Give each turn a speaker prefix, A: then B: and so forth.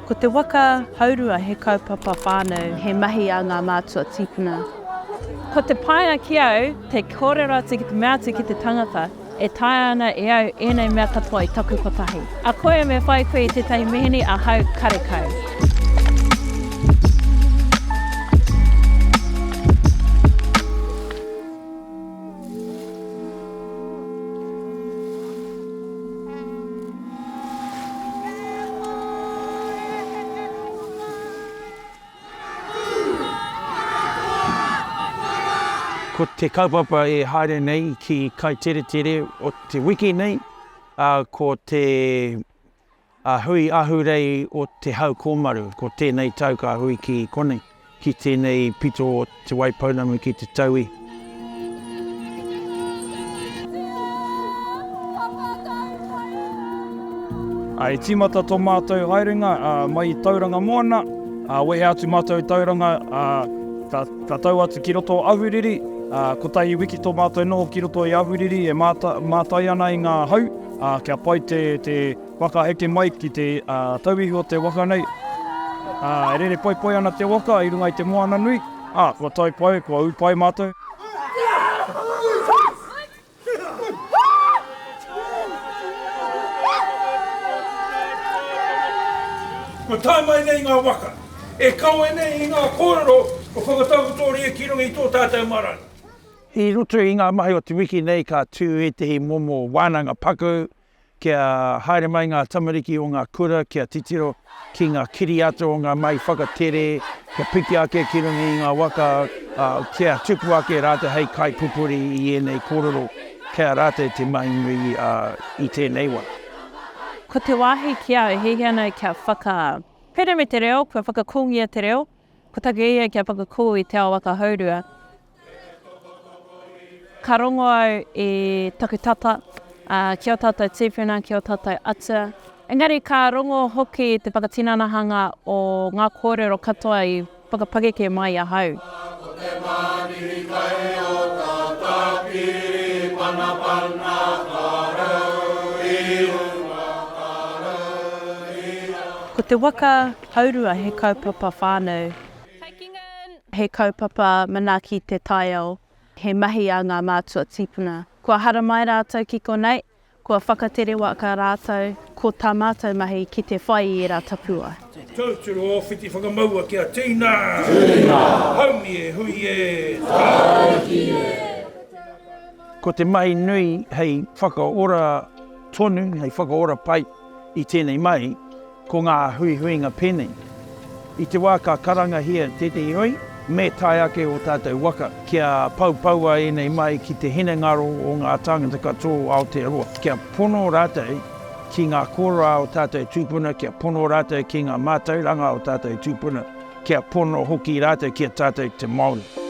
A: Ko te Waka Hourua he kaupapa whānau, he mahi a ngā mātua tīpuna. Ko te painga ki au, te kōrerati ki te meati ki te tangata, e tae ana e au ēnei mea katoa i taku kotahi. A koe me whai koe i tētahi mihini a hau karekau.
B: Ko te kaupapa e haere nei ki Kaiteretere o te wiki nei, ko te hui ahurei o te hau Kōmaru, ko tēnei tau ka hui ki konei, ki tēnei pito o te waipounamu ki te taui.
C: Ai tīmata tō mātou haerenga, mai i tauranga moana, wehe atu mātou tauranga, ka tau atu ki roto o ahuriri, ko tahi wiki tō mātou noho ki roto i ahuriri e mātai ana i ngā hau, kia pai te waka eke mai ki te tauihi o te waka nei. E rere pai ana te waka i runga i te moana nui, kua tai pai, kua u pai mātou.
D: Ko tai mai nei ngā waka, e kaue nei i ngā kōrero, ko whakatautori e ki runga i tō tātou marani.
B: I roto i ngā mahi o te wiki nei ka tū e te momo wānanga paku, kia haere mai ngā tamariki o ngā kura, kia titiro ki ngā kiri ato o ngā mai whakatere, kia piki ake ki runga i ngā waka, kia tupu ake rāte hei kai pupuri i ēnei kōrero, kia rāte te mai nui i tēnei wā.
A: Ko te wāhi ki au, hei ana kia whakapere me te reo, kua whakakungia te reo, ko taka ia kia whakakū i te ao Waka Hourua. Ka rongo au e taku tata, ki o tātou tīpuna, ki o tātou atua. Engari ka rongo hoki te whakatinanahanga o ngā kōrero katoa i whakapakeke mai a hau. Ko te Waka Hourua he kaupapa whānau, he kaupapa manaki te taiao, he mahi a ngā mātua tīpuna. Kua hara mai rātou ki konei, kua whakatere waka rātou, ko tā mātou mahi ki te whai i rā tapua.
D: Tauturu o whiti whakamaua kia tīna! Tīna! Haumi e, hui e, tāki e!
B: Ko te mahi nui hei whakaora tonu, hei whakaora pai i tēnei mahi, ko ngā huihuinga pēnei. I te wā ka karanga hia tētei hoi, me tai ake o tātou waka, kia paupaua e nei mai ki te hine ngaro o ngā tangata katoa aotearoa. Kia pono rātou ki ngā kōra o tātou tūpuna, kia pono rātou ki ngā mātauranga o tātou tūpuna, kia pono hoki rātou ki a tātou te Māori.